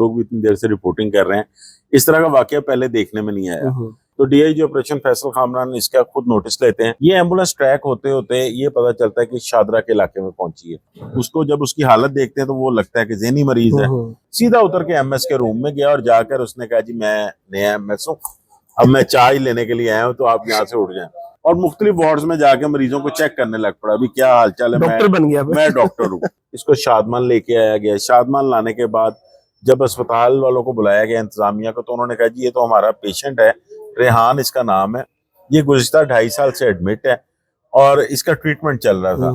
लोग भी इतनी देर से रिपोर्टिंग कर रहे हैं। इस तरह का वाकया पहले देखने में नहीं आया। तो डीआईजी ऑपरेशन फैसल खामरान इसका खुद नोटिस लेते हैं। ये एम्बुलेंस ट्रैक होते होते ये पता चलता है कि शादरा के इलाके में पहुंची है। उसको जब उसकी हालत देखते हैं तो वो लगता है कि ज़हनी मरीज है। सीधा उतर के एमएस के रूम में गया और जाकर उसने कहा, जी मैं नया एमएस हूँ, अब मैं चाय लेने के लिए आया हूँ, तो आप यहाँ से उठ जाएं। और मुख्तलिफ वार्ड्स में जाके मरीजों को चेक करने लग पड़ा, अभी क्या हालचाल है, डॉक्टर बन गया, मैं डॉक्टर हूँ। इसको शादमान लेके आया गया। शादमान लाने के बाद जब अस्पताल वालों को बुलाया गया, इंतजामिया को, तो उन्होंने कहा, जी ये तो हमारा पेशेंट है, रेहान इसका नाम है, ये गुज़िश्ता 2.5 साल से एडमिट है और इसका ट्रीटमेंट चल रहा था।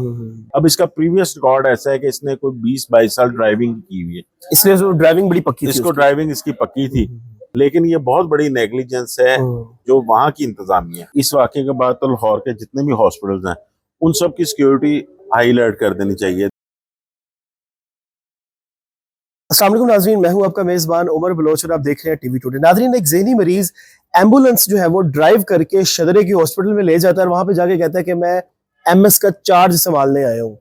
अब इसका प्रीवियस रिकॉर्ड ऐसा है कि इसने कोई 20-22 साल ड्राइविंग की हुई है। इसलिए जो ड्राइविंग बड़ी पक्की थी, इसको ड्राइविंग इसकी पक्की थी, लेकिन ये बहुत बड़ी नेग्लिजेंस है जो वहां की इंतजामिया है। इस वाकये के बाद तो लाहौर के जितने भी हॉस्पिटल्स हैं उन सब की सिक्योरिटी हाई अलर्ट कर देनी चाहिए। अस्सलाम वालेकुम नाज़रीन, मैं हूं आपका मेजबान उमर बलोच और आप देख रहे हैं टीवी टुडे। नाज़रीन, एक ज़हनी मरीज एम्बुलेंस जो है वो ड्राइव करके शदरे की हॉस्पिटल में ले जाता है और वहां पे जाके कहता है कि मैं एमएस का चार्ज संभालने आया हूं।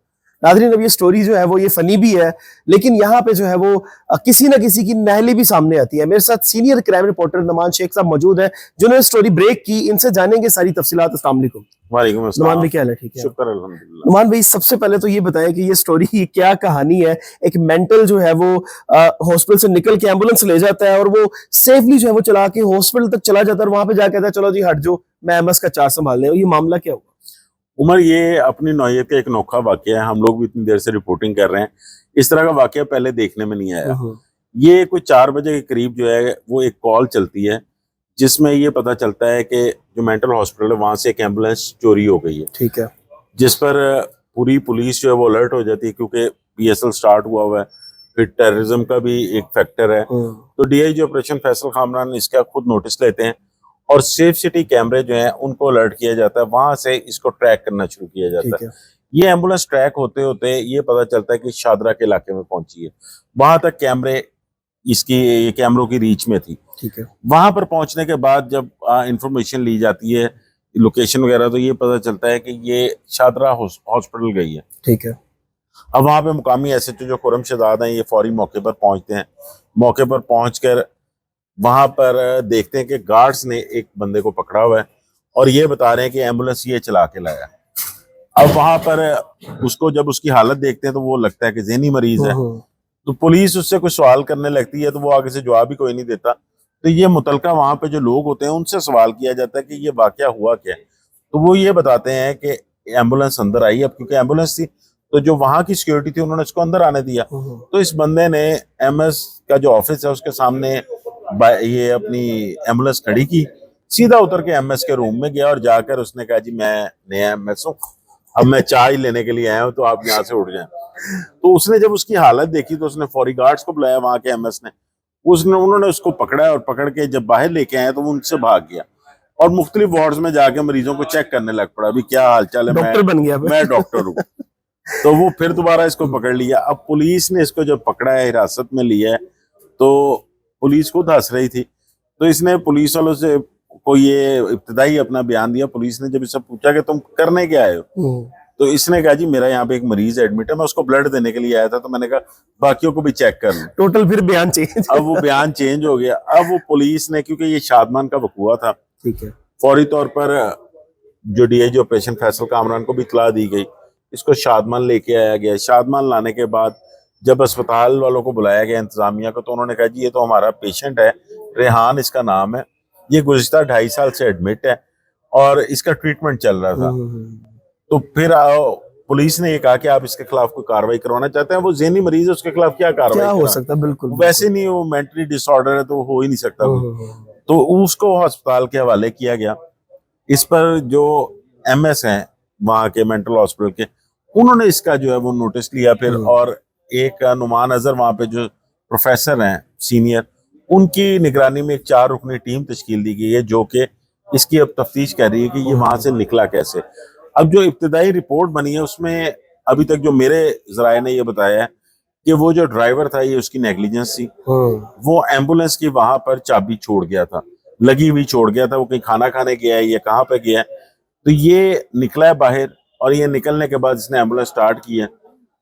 नाज़रीन, अब ये स्टोरी जो है वो ये फनी भी है, लेकिन यहाँ पे जो है वो किसी ना किसी की नहली भी सामने आती है। मेरे साथ senior crime reporter Numan Shaikh साहब मौजूद है जिन्होंने स्टोरी ब्रेक की। इनसे जानेंगे सारी तफसीलात। अस्सलाम वालेकुम। वालेकुम अस्सलाम। नुमान भाई क्या हाल है? ठीक है, शुक्र अल्हम्दुलिल्लाह। नुमान भाई, सबसे पहले तो ये बताएं कि ये स्टोरी क्या कहानी है। एक मेंटल जो है वो हॉस्पिटल से निकल के एम्बुलेंस ले जाता है और वो सेफली जो है वो चला के हॉस्पिटल तक चला जाता है और वहां पे जाके कहता है चलो जी हट जाओ, मैं एमएस का चार्ज संभालने हूं। ये मामला क्या हुआ? उमर, ये अपनी नौयत का एक अनोखा वाकया है। हम लोग भी इतनी देर से रिपोर्टिंग कर रहे हैं। इस तरह का वाकया पहले देखने में नहीं आया। ये कोई 4 बजे के करीब जो है वो एक कॉल चलती है जिसमें ये पता चलता है कि जो मेंटल हॉस्पिटल है वहां से एक एम्बुलेंस चोरी हो गई है। ठीक है। जिस पर पूरी पुलिस जो है वो अलर्ट हो जाती है, क्योंकि पीएसएल स्टार्ट हुआ है, फिर टेररिज्म का भी एक फैक्टर है। तो डीआईजी ऑपरेशन फैसल खामरान इसका खुद नोटिस लेते हैं और सेफ सिटी कैमरे जो हैं उनको अलर्ट किया जाता है। वहां से इसको ट्रैक करना शुरू किया जाता है। ये एम्बुलेंस ट्रैक होते होते ये पता चलता है कि शादरा के इलाके में पहुंची है। वहां तक कैमरे इसकी कैमरों की रीच में थी। ठीक है। वहां पर पहुंचने के बाद जब इंफॉर्मेशन ली जाती है, लोकेशन वगैरह, तो ये पता चलता है कि ये शादरा हॉस्पिटल गई है। ठीक है। अब वहां पे मुकामी एसएचओ जो खुरम शहजाद हैं, ये फौरी मौके पर पहुंचते हैं। मौके पर पहुंचकर वहां पर देखते हैं कि गार्ड्स ने एक बंदे को पकड़ा हुआ है और ये बता रहे हैं कि एम्बुलेंस ये चला के लाया। अब वहां पर उसको जब उसकी हालत देखते हैं तो वो लगता है कि ज़हनी मरीज है। तो पुलिस उससे कुछ सवाल करने लगती है तो वो आगे से जवाब ही कोई नहीं देता। तो ये मुतलका वहां पे जो लोग होते हैं उनसे सवाल किया जाता है कि ये वाकया हुआ क्या है। तो वो ये बताते हैं कि एम्बुलेंस अंदर आई। अब क्योंकि एम्बुलेंस थी तो जो वहां की सिक्योरिटी थी उन्होंने उसको अंदर आने दिया। तो इस बंदे ने एमएस का जो ऑफिस है उसके सामने ये अपनी एम्बुलेंस खड़ी की, सीधा उतर के एमएस के रूम में गया और जाकर उसने कहा, जी मैं नया एमएस हूँ, अब मैं चाय लेने के लिए आया हूँ, तो आप यहाँ से उठ जाएं। तो उसने जब उसकी हालत देखी तो उसने फौरी गार्ड्स को बुलाया वहां के एमएस ने। उन्होंने उसको पकड़ा और पकड़ के जब बाहर लेके आए तो वो उनसे भाग गया और मुख्तलिफ वार्ड्स में जाके मरीजों को चेक करने लग पड़ा, अभी क्या हालचाल है, डॉक्टर बन गया, मैं डॉक्टर हूँ। तो वो फिर दोबारा इसको पकड़ लिया। अब पुलिस ने इसको जब पकड़ा है, हिरासत में लिया है, तो पुलिस खुद हंस रही थी। तो इसने पुलिस वालों से को ये इब्तिदाई अपना बयान दिया। पुलिस ने जब इससे पूछा कि तुम करने क्या आए हो, तो इसने कहा, जी मेरा यहाँ पे एक मरीज एडमिट है, मैं उसको ब्लड देने के लिए आया था। तो मैंने कहा बाकियों को भी चेक कर लूं। टोटल फिर बयान चेंज। अब वो बयान चेंज हो गया। अब वो पुलिस ने, क्योंकि ये शादमान का वकूआ था, ठीक है, फौरी तौर पर जो डीआईजी ऑपरेशन फैसल कामरान को भी इतला दी गई। इसको शादमान लेके आया गया। शादमान लाने के बाद जब अस्पताल वालों को बुलाया गया, इंतजामिया को, तो उन्होंने कहा, जी ये तो हमारा पेशेंट है, रेहान इसका नाम है, ये गुज़िश्ता 2.5 साल से एडमिट है और इसका ट्रीटमेंट चल रहा था। तो फिर पुलिस ने ये कहा कि आप इसके खिलाफ कोई कार्रवाई करवाना चाहते हैं। वो ज़हनी मरीज है, उसके खिलाफ क्या कार्रवाई हो सकता है? बिल्कुल, वैसे नहीं, वो मेंटली डिसऑर्डर है तो हो ही नहीं सकता। तो उसको अस्पताल के हवाले किया गया। इस पर जो एमएस हैं वहाँ के मेंटल हॉस्पिटल के, उन्होंने इसका जो है वो नोटिस लिया फिर, और एक नुमान अजहर वहाँ पे जो प्रोफेसर हैं सीनियर, उनकी निगरानी में एक 4 रुकनी टीम तश्कील दी गई है जो कि इसकी अब तफ्तीश कर रही है कि ये वहां से निकला कैसे। अब जो इब्तिदाई रिपोर्ट बनी है उसमें अभी तक जो मेरे जराये ने ये बताया है कि वो जो ड्राइवर था ये उसकी नेग्लिजेंस थी। वो एम्बुलेंस की वहां पर चाबी छोड़ गया था, लगी हुई छोड़ गया था। वो कहीं खाना खाने गया है या कहाँ पे गया है, तो ये निकला है बाहर और ये निकलने के बाद इसने एम्बुलेंस स्टार्ट की है।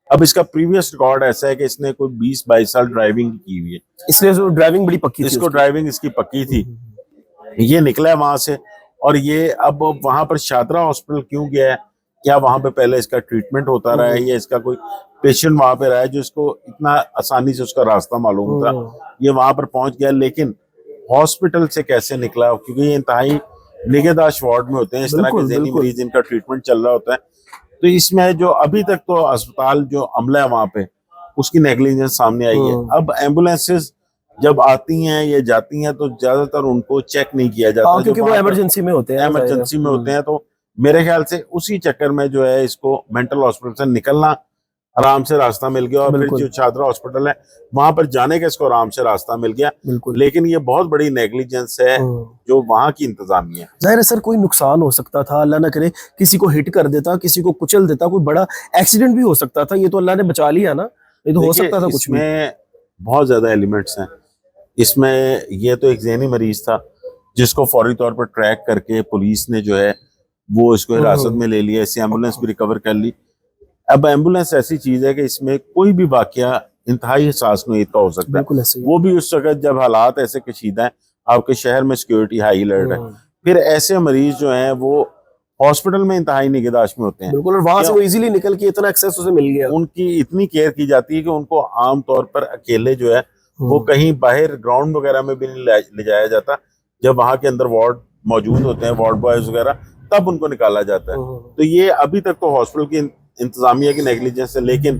अब इसका प्रीवियस रिकॉर्ड ऐसा है कि इसने कोई 20-22 साल ड्राइविंग की हुई है, इसलिए जो ड्राइविंग बड़ी पक्की थी इसको उसकी। ड्राइविंग इसकी पक्की थी। ये निकला है वहां से, और ये अब वहां पर शादरा हॉस्पिटल क्यों गया है, क्या वहां पे पहले इसका ट्रीटमेंट होता रहा है, या इसका कोई पेशेंट वहां पे रहा है जो इसको इतना आसानी से उसका रास्ता मालूम था, ये वहां पर पहुंच गया। लेकिन हॉस्पिटल से कैसे निकला, क्योंकि ये इंतहाई निगहदाश्त वार्ड में होते हैं, इस तरह के ज़हनी मरीज इनका ट्रीटमेंट चल रहा होता है। तो इसमें जो अभी तक तो अस्पताल जो अमला है वहां पे, उसकी नेग्लिजेंस सामने आई है। अब एम्बुलेंसेज जब आती हैं या जाती हैं तो ज्यादातर उनको चेक नहीं किया जाता, क्योंकि वो इमरजेंसी में होते हैं, इमरजेंसी में होते हैं। तो मेरे ख्याल से उसी चक्कर में जो है इसको मेंटल हॉस्पिटल से निकलना आराम से रास्ता मिल गया, और फिर जो शादरा हॉस्पिटल है वहां पर जाने का इसको आराम से रास्ता मिल गया। लेकिन ये बहुत बड़ी नेग्लिजेंस है जो वहां की इंतजामिया है। जाहिर है सर, कोई नुकसान हो सकता था, अल्लाह ना करे किसी को हिट कर देता, किसी को कुचल देता, कोई बड़ा एक्सीडेंट भी हो सकता था। ये तो अल्लाह ने बचा लिया ना, ये तो हो सकता था कुछ भी। इसमें बहुत ज्यादा एलिमेंट्स हैं इसमें। ये तो एक ज़हनी मरीज था जिसको फौरी तौर पर ट्रैक करके पुलिस ने जो है वो इसको हिरासत में ले लिया, इससे एम्बुलेंस भी रिकवर कर ली। अब एम्बुलेंस ऐसी चीज है कि इसमें कोई भी वाकया इंतहाई हसास नोयत का हो सकता है, वो भी उस वक्त जब हालात ऐसे कशीदा है, आपके शहर में सिक्योरिटी हाई अलर्ट है, फिर ऐसे मरीज जो हैं वो हॉस्पिटल में इंतहाई निगहदाश्त में होते हैं। बिल्कुल, और वहां से वो इजीली निकल के इतना एक्सेस उसे मिल गया। उनकी इतनी केयर की जाती है कि उनको आम तौर पर अकेले जो है वो कहीं बाहर ग्राउंड वगैरह में भी नहीं ले जाया जाता। जब वहां के अंदर वार्ड मौजूद होते हैं, वार्ड बॉयज वगैरह, तब उनको निकाला जाता है। तो ये अभी तक तो हॉस्पिटल की इंतजामिया की नेग्लिजेंस है, लेकिन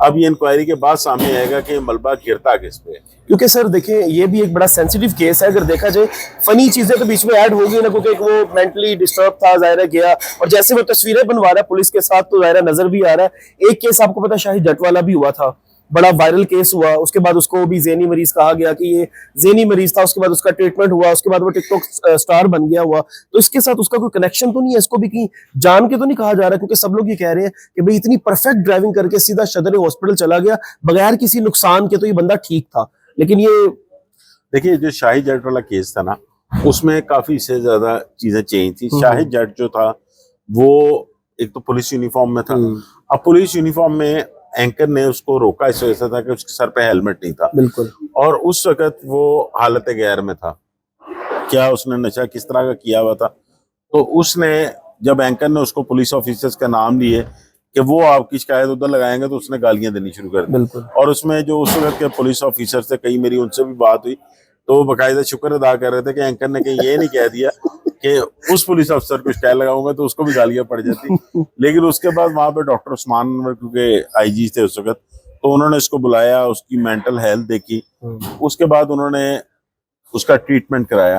अब ये इंक्वायरी के बाद सामने आएगा कि मलबा गिरता किस पे है। क्योंकि सर देखिए, ये भी एक बड़ा सेंसिटिव केस है। अगर देखा जाए, फनी चीजें तो बीच में ऐड हो गई ना, क्योंकि वो मेंटली डिस्टर्ब था, जाहिर है गया, और जैसे वो तस्वीरें बनवा रहा है पुलिस के साथ, तो जाहिर है नजर भी आ रहा है। एक केस आपको पता शाहिद जट वाला भी हुआ था, बड़ा वायरल केस हुआ, उसके बाद उसको भी ज़हनी मरीज कहा गया कि ये ज़हनी मरीज था, उसके बाद उसका ट्रीटमेंट हुआ, उसके बाद वो टिकटॉक स्टार बन गया हुआ। तो इसके साथ उसका कोई कनेक्शन तो नहीं है, इसको भी कहीं जान के तो नहीं कहा जा रहा, क्योंकि सब लोग ये कह रहे हैं कि भाई इतनी परफेक्ट ड्राइविंग करके सीधा सदर हॉस्पिटल चला गया बगैर किसी नुकसान के, तो ये बंदा ठीक था। लेकिन ये देखिए, जो शाहिद जट वाला केस था ना, उसमें काफी से ज्यादा चीजें चेंज थी। शाहिद जट जो था वो एक तो पुलिस यूनिफॉर्म में था। अब पुलिस यूनिफॉर्म में एंकर ने उसको रोका इस वजह से था कि उसके सर पे हेलमेट नहीं था। बिल्कुल। और उस वक्त वो हालत गैर में था, क्या उसने नशा किस तरह का किया हुआ था। तो उसने, जब एंकर ने उसको पुलिस ऑफिसर्स का नाम लिए कि वो आपकी शिकायत उधर लगाएंगे, तो उसने गालियां देनी शुरू कर दी। और उसमें जो उस वक्त के पुलिस ऑफिसर थे, कई मेरी उनसे भी बात हुई, तो वो बाकायदा शुक्र अदा कर रहे थे कि एंकर ने कहीं ये नहीं कह दिया कि उस पुलिस अफसर को शिकायत लगाऊंगा तो उसको भी गालियां पड़ जाती। लेकिन उसके बाद वहां पे डॉक्टर उस्मान, क्योंकि आईजी थे उस वक्त, तो उन्होंने इसको बुलाया, उसकी मेंटल हेल्थ देखी, उसके बाद उन्होंने उसका ट्रीटमेंट कराया।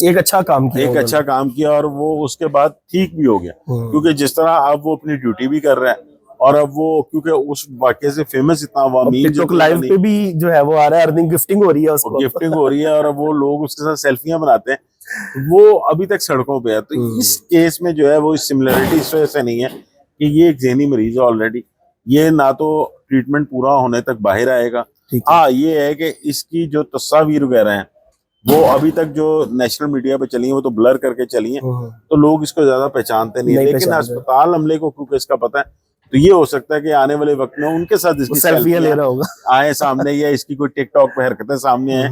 एक अच्छा काम किया और वो उसके बाद ठीक भी हो गया। क्योंकि जिस तरह अब वो अपनी ड्यूटी भी कर रहा है, और अब वो क्योंकि उस वाकये से फेमस इतना हुआ, टिकटॉक लाइव पे भी जो है वो आ रहा है, अर्निंग गिफ्टिंग हो रही है उसको, गिफ्टिंग हो रही है, और अब वो लोग उसके साथ सेल्फियां बनाते हैं, वो अभी तक सड़कों पे है। तो इस केस में जो है वो सिमिलरिटी इस वजह से नहीं है कि ये एक ज़हनी मरीज है ऑलरेडी, ये ना तो ट्रीटमेंट पूरा होने तक बाहर आएगा। हाँ, ये है कि इसकी जो तस्वीर वगैरह है वो अभी तक जो नेशनल मीडिया पे चली है वो तो ब्लर करके चली है, तो लोग इसको ज्यादा पहचानते नहीं। लेकिन अस्पताल अमले को क्योंकि इसका पता है, तो ये हो सकता है कि आने वाले वक्त में उनके साथ इसकी सेल्फी ले रहा होगा, आए सामने, या इसकी कोई टिकटॉक पे हरकतें सामने आए।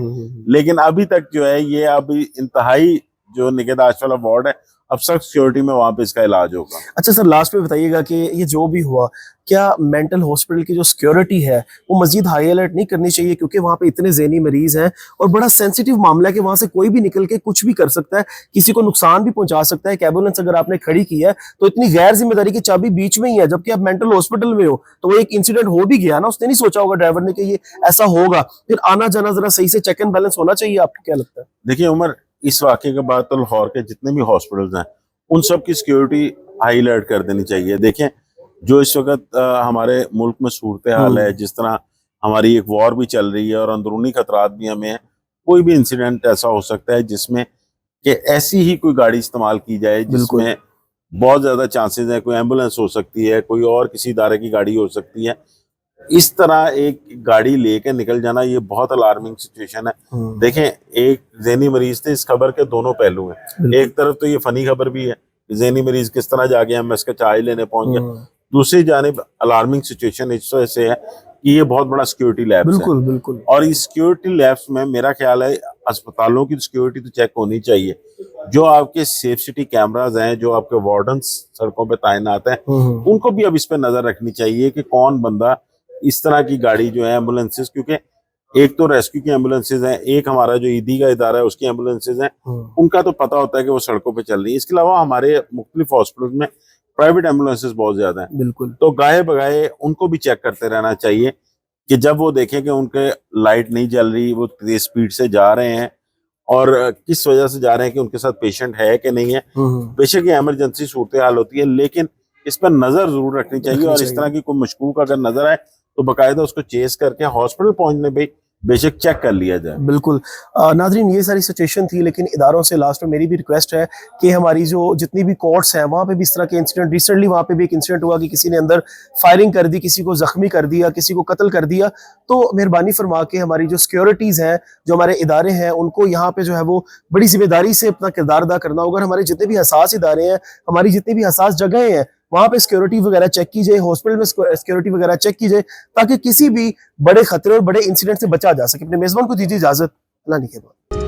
लेकिन अभी तक जो है ये अभी इंतहाई जो निगहदाश्त वाला वार्ड है, अब सख्त सिक्योरिटी में वहां पे इसका इलाज होगा। अच्छा सर, लास्ट में बताइएगा कि ये जो भी हुआ, क्या मेंटल हॉस्पिटल की जो सिक्योरिटी है वो मजीद हाई अलर्ट नहीं करनी चाहिए, क्योंकि वहां पे इतने ज़हनी मरीज हैं और बड़ा सेंसिटिव मामला है कि वहां से कोई भी निकल के कुछ भी कर सकता है, किसी को नुकसान भी पहुंचा सकता है। एक एम्बुलेंस अगर आपने खड़ी की है तो इतनी गैर जिम्मेदारी की चाबी बीच में ही है, जबकि आप मेंटल हॉस्पिटल में हो, तो वो एक इंसिडेंट हो भी गया ना, उसने नहीं सोचा होगा ड्राइवर ने कि ये ऐसा होगा, फिर आना जाना जरा सही से चेक एंड बैलेंस होना चाहिए। आपको क्या लगता है? देखिए उमर, इस वाकये के बाद तो लाहौर के जितने भी हॉस्पिटल्स हैं उन सब की सिक्योरिटी हाई अलर्ट कर देनी चाहिए। देखें, जो इस वक्त हमारे मुल्क में सूरत हाल है, जिस तरह हमारी एक वॉर भी चल रही है और अंदरूनी खतरात भी हमें हैं, कोई भी इंसिडेंट ऐसा हो सकता है जिसमें कि ऐसी ही कोई गाड़ी इस्तेमाल की जाए जिसमें बहुत ज्यादा चांसेस है, कोई एम्बुलेंस हो सकती है, कोई और किसी इदारे की गाड़ी हो सकती है। इस तरह एक गाड़ी लेके निकल जाना, ये बहुत अलार्मिंग सिचुएशन है। देखें, एक ज़हनी मरीज थे, इस खबर के दोनों पहलू हैं। एक तरफ तो ये फनी खबर भी है, ज़हनी मरीज किस तरह जाके एमएस का चार्ज लेने पहुंच गया, दूसरी जानिब अलार्मिंग सिचुएशन इस वजह से है कि ये बहुत बड़ा सिक्योरिटी लैब्स है, बिल्कुल बिल्कुल। और इस सिक्योरिटी लैब्स में मेरा ख्याल है अस्पतालों की सिक्योरिटी तो चेक होनी चाहिए। जो आपके सेफ सिटी कैमराज हैं, जो आपके वार्डन सड़कों पे तैनात हैं, उनको भी अब इस पे नजर रखनी चाहिए कि कौन बंदा इस तरह की गाड़ी जो है एम्बुलेंसेज, क्योंकि एक तो रेस्क्यू की एम्बुलेंसेज हैं, एक हमारा जो ईदी का इदारा है उसकी एम्बुलेंसेज हैं, उनका तो पता होता है कि वो सड़कों पे चल रही है। इसके अलावा हमारे मुख्तलिफ हॉस्पिटल में प्राइवेट एम्बुलेंसेज बहुत ज्यादा हैं, बिल्कुल। तो गाये बगाए उनको भी चेक करते रहना चाहिए कि जब वो देखें कि उनके लाइट नहीं जल रही, वो तेज स्पीड से जा रहे हैं और किस वजह से जा रहे हैं, कि उनके साथ पेशेंट है कि नहीं है। बेशक ये इमरजेंसी सूरत हाल होती है, लेकिन इस पर नजर जरूर रखनी चाहिए, और इस तरह की कोई मशकूक अगर नजर आए तो बाकायदा उसको चेस करके हॉस्पिटल पहुंचने पे बेशक चेक कर लिया जाए। बिल्कुल। नाजरीन, ये सारी सिचुएशन थी, लेकिन इदारों से लास्ट में मेरी भी रिक्वेस्ट है कि हमारी जो जितनी भी कोर्ट्स हैं वहाँ पे भी इस तरह के इंसिडेंट, रिसेंटली वहाँ पे भी एक इंसिडेंट हुआ कि किसी ने अंदर फायरिंग कर दी, किसी को जख्मी कर दिया, किसी को कत्ल कर दिया। तो मेहरबानी फरमा के हमारी जो सिक्योरिटीज़ हैं, जो हमारे इदारे हैं, उनको यहाँ पे जो है वो बड़ी जिम्मेदारी से अपना किरदार अदा करना होगा। हमारे जितने भी हसास इदारे हैं, हमारी जितनी भी हसास जगहें हैं, वहाँ पे सिक्योरिटी वगैरह चेक की जाए, हॉस्पिटल में सिक्योरिटी वगैरह चेक की जाए, ताकि किसी भी बड़े खतरे और बड़े इंसिडेंट से बचा जा सके। अपने मेजबान को दीजिए इजाजत। अल्लाह निगहबान।